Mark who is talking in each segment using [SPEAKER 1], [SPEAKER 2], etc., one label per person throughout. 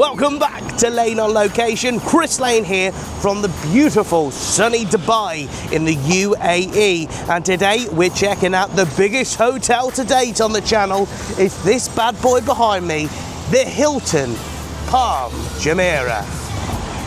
[SPEAKER 1] Welcome back to Lane on Location. Chris Lane here from the beautiful sunny Dubai in the UAE. And today we're checking out the biggest hotel to date on the channel. It's this bad boy behind me, the Hilton Palm Jumeirah.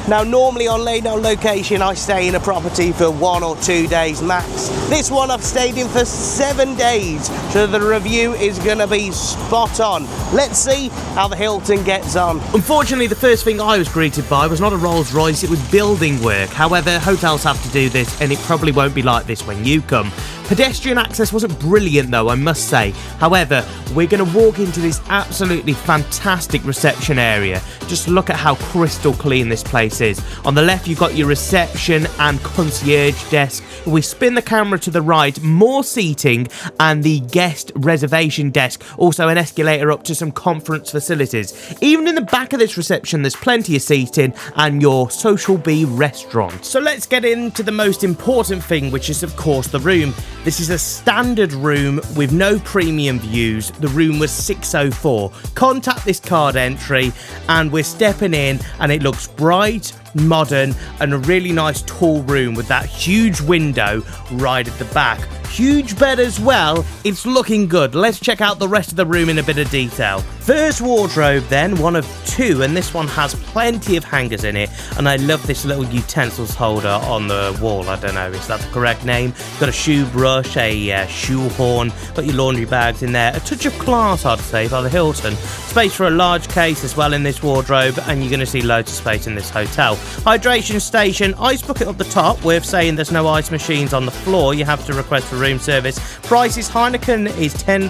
[SPEAKER 1] Now, normally on Lane on Location, I stay in a property for 1 or 2 days max. This one I've stayed in for 7 days, so the review is going to be spot on. Let's see how the Hilton gets on.
[SPEAKER 2] Unfortunately, the first thing I was greeted by was not a Rolls Royce, it was building work. However, hotels have to do this, and it probably won't be like this when you come. Pedestrian access wasn't brilliant though, I must say. However, we're going to walk into this absolutely fantastic reception area. Just look at how crystal clean this place is. On the left, you've got your reception and concierge desk. If we spin the camera to the right, more seating and the guest reservation desk. Also an escalator up to some conference facilities. Even in the back of this reception, there's plenty of seating and your Social B restaurant. So let's get into the most important thing, which is of course the room. This is a standard room with no premium views. The room was 604. Contact this card entry and we're stepping in and it looks bright, modern and a really nice tall room with that huge window right at the back. Huge bed as well. It's looking good. Let's check out the rest of the room in a bit of detail. First wardrobe then, one of 2, and this one has plenty of hangers in it, and I love this little utensils holder on the wall. I don't know, is that the correct name? Got a shoe brush, a shoe horn, got your laundry bags in there. A touch of class, I'd say, by the Hilton. Space for a large case as well in this wardrobe, and you're going to see loads of space in this hotel. Hydration station, ice bucket up the top. We're saying there's no ice machines on the floor. You have to request for room service. Prices, Heineken is £10,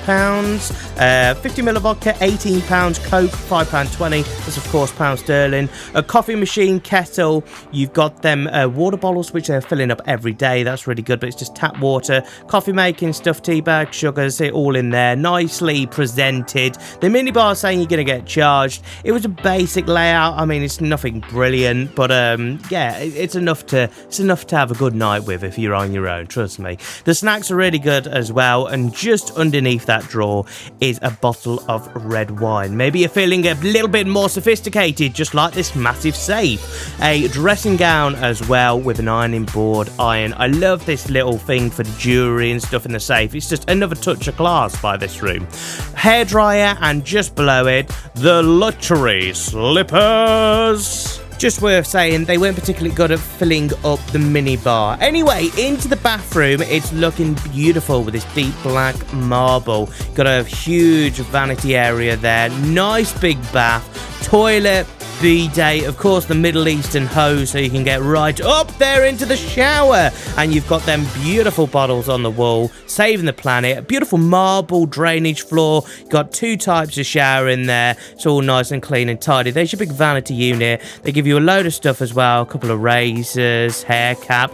[SPEAKER 2] 50ml of vodka, £18, Coke, £5.20. That's of course pound sterling. A coffee machine, kettle. You've got them water bottles which they're filling up every day. That's really good, but it's just tap water. Coffee making stuff, tea bags, sugars, it all in there. Nicely presented. The minibar saying you're going to get charged. It was a basic layout. I mean, it's nothing brilliant, but yeah, it's enough to have a good night with if you're on your own, trust me. The snacks are really good as well, and just underneath that drawer is a bottle of red wine. Maybe you're feeling a little bit more sophisticated, just like this massive safe. A dressing gown as well with an ironing board iron. I love this little thing for jewellery and stuff in the safe. It's just another touch of class by this room. Hairdryer, and just below it, the luxury slippers. Just worth saying, they weren't particularly good at filling up the minibar. Anyway, into the bathroom, it's looking beautiful with this deep black marble. Got a huge vanity area there, nice big bath, toilet, bidet, of course the Middle Eastern hose so you can get right up there into the shower, and you've got them beautiful bottles on the wall, saving the planet. A beautiful marble drainage floor, got 2 types of shower in there. It's all nice and clean and tidy. There's your big vanity unit. They give you a load of stuff as well, a couple of razors, hair cap.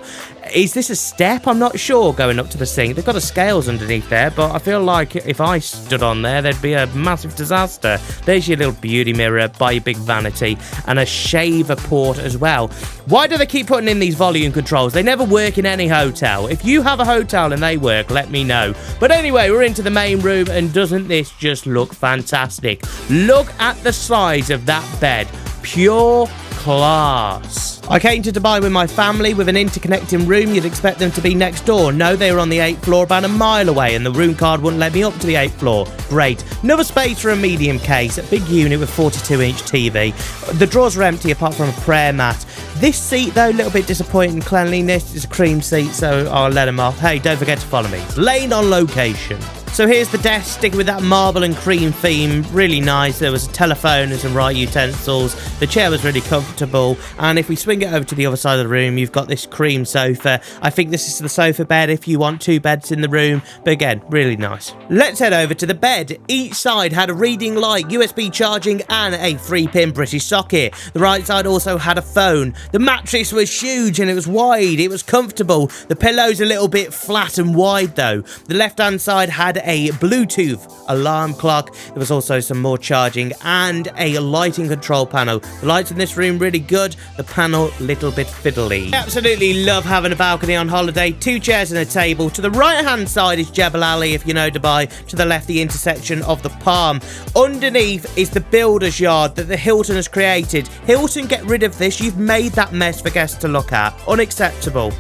[SPEAKER 2] Is this a step? I'm not sure, going up to the sink. They've got a scales underneath there, but I feel like if I stood on there, there'd be a massive disaster. There's your little beauty mirror by your big vanity, and a shaver port as well. Why do they keep putting in these volume controls? They never work in any hotel. If you have a hotel and they work, let me know. But anyway, we're into the main room, and doesn't this just look fantastic? Look at the size of that bed. Pure class. I came to Dubai with my family with an interconnecting room. You'd expect them to be next door. No, they were on the 8th floor, about a mile away, and the room card wouldn't let me up to the 8th floor. Great. Another space for a medium case, a big unit with 42-inch TV. The drawers are empty apart from a prayer mat. This seat, though, a little bit disappointing cleanliness. It's a cream seat, so I'll let them off. Hey, don't forget to follow me. Lane on Location. So here's the desk, sticking with that marble and cream theme. Really nice. There was a telephone and some right utensils. The chair was really comfortable. And if we swing it over to the other side of the room, you've got this cream sofa. I think this is the sofa bed if you want 2 beds in the room. But again, really nice. Let's head over to the bed. Each side had a reading light, USB charging and a 3-pin British socket. The right side also had a phone. The mattress was huge and it was wide. It was comfortable. The pillow's a little bit flat and wide though. The left-hand side had a Bluetooth alarm clock. There was also some more charging and a lighting control panel. The lights in this room really good, the panel little bit fiddly. Absolutely love having a balcony on holiday. 2 chairs and a table. To the right hand side is Jebel Ali, if you know Dubai. To the left, the intersection of the Palm. Underneath is the builder's yard that the Hilton has created. Hilton, get rid of this. You've made that mess for guests to look at. Unacceptable.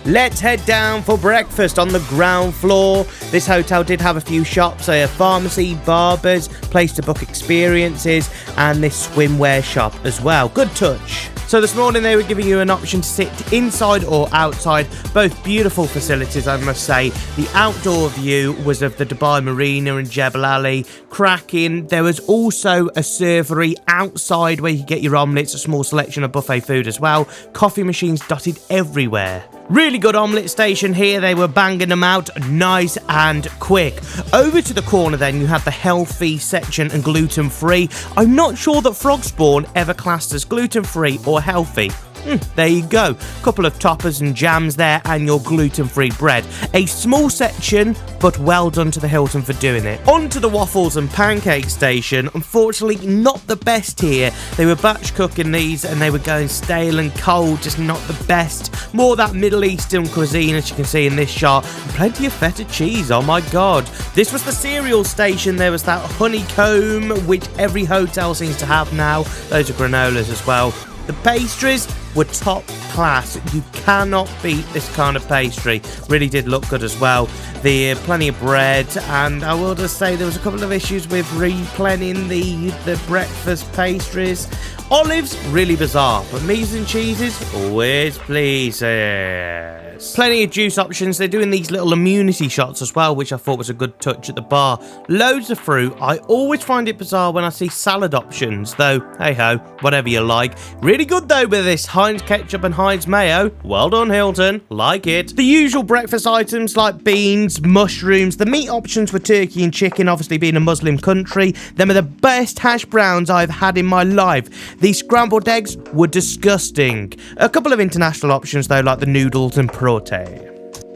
[SPEAKER 2] Let's head down for breakfast on the ground floor. This hotel did have a few shops, a pharmacy, barbers, place to book experiences, and this swimwear shop as well. Good touch. So this morning they were giving you an option to sit inside or outside. Both beautiful facilities, I must say. The outdoor view was of the Dubai Marina and Jebel Ali. Cracking. There was also a servery outside where you could get your omelettes, a small selection of buffet food as well. Coffee machines dotted everywhere. Really good omelette station here. They were banging them out nice and quick. Over to the corner then you have the healthy section and gluten-free. I'm not sure that frog spawn ever classed as gluten-free or healthy. There you go. Couple of toppers and jams there and your gluten-free bread. A small section, but well done to the Hilton for doing it. On to the waffles and pancake station. Unfortunately, not the best here. They were batch cooking these and they were going stale and cold, just not the best. More that Middle Eastern cuisine, as you can see in this shot. And plenty of feta cheese, oh my god. This was the cereal station. There was that honeycomb, which every hotel seems to have now. Those are granolas as well. The pastries were top class. You cannot beat this kind of pastry. Really did look good as well. Plenty of bread, and I will just say there was a couple of issues with replenning the breakfast pastries. Olives, really bizarre, but meats and cheeses, always pleasing. Plenty of juice options. They're doing these little immunity shots as well, which I thought was a good touch at the bar. Loads of fruit. I always find it bizarre when I see salad options, though, hey-ho, whatever you like. Really good, though, with this Heinz ketchup and Heinz mayo. Well done, Hilton. Like it. The usual breakfast items like beans, mushrooms. The meat options were turkey and chicken, obviously being a Muslim country. Them are the best hash browns I've had in my life. These scrambled eggs were disgusting. A couple of international options, though, like the noodles and prote.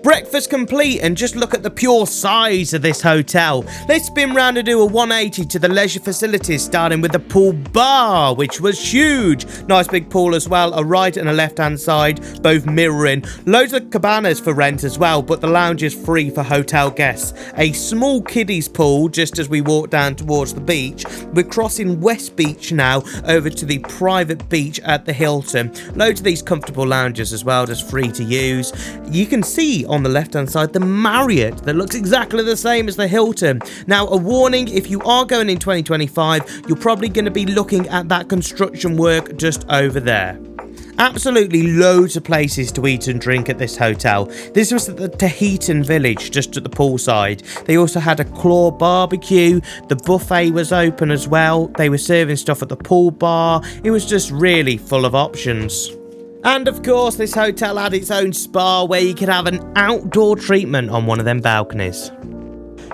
[SPEAKER 2] Breakfast complete, and just look at the pure size of this hotel. Let's spin round and do a 180 to the leisure facilities, starting with the pool bar, which was huge. Nice big pool as well, a right and a left hand side, both mirroring. Loads of cabanas for rent as well, but the lounge is free for hotel guests. A small kiddies pool just as we walk down towards the beach. We're crossing West Beach now over to the private beach at the Hilton. Loads of these comfortable lounges as well, just free to use. You can see on the left hand side the Marriott that looks exactly the same as the Hilton. Now, a warning, if you are going in 2025, you're probably going to be looking at that construction work just over there. Absolutely loads of places to eat and drink at this hotel. This was at the Tahitian village just at the poolside. They also had a claw barbecue. The buffet was open as well. They were serving stuff at the pool bar. It was just really full of options. And of course, this hotel had its own spa where you could have an outdoor treatment on one of them balconies.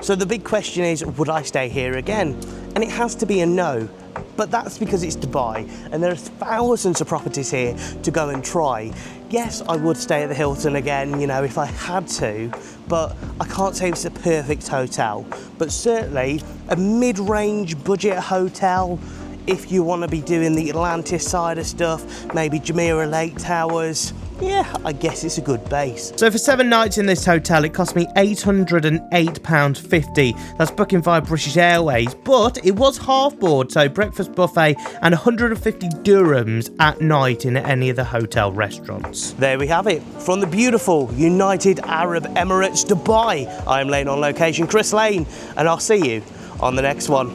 [SPEAKER 1] So the big question is, would I stay here again? And it has to be a no. But that's because it's Dubai and there are thousands of properties here to go and try. Yes, I would stay at the Hilton again, you know, if I had to, but I can't say it's a perfect hotel. But certainly a mid-range budget hotel, if you want to be doing the Atlantis side of stuff, maybe Jumeirah Lake Towers, yeah, I guess it's a good base. So for 7 nights in this hotel, it cost me £808.50. That's booking via British Airways, but it was half board, so breakfast buffet and 150 dirhams at night in any of the hotel restaurants. There we have it, from the beautiful United Arab Emirates, Dubai. I'm Lane on location, Chris Lane, and I'll see you on the next one.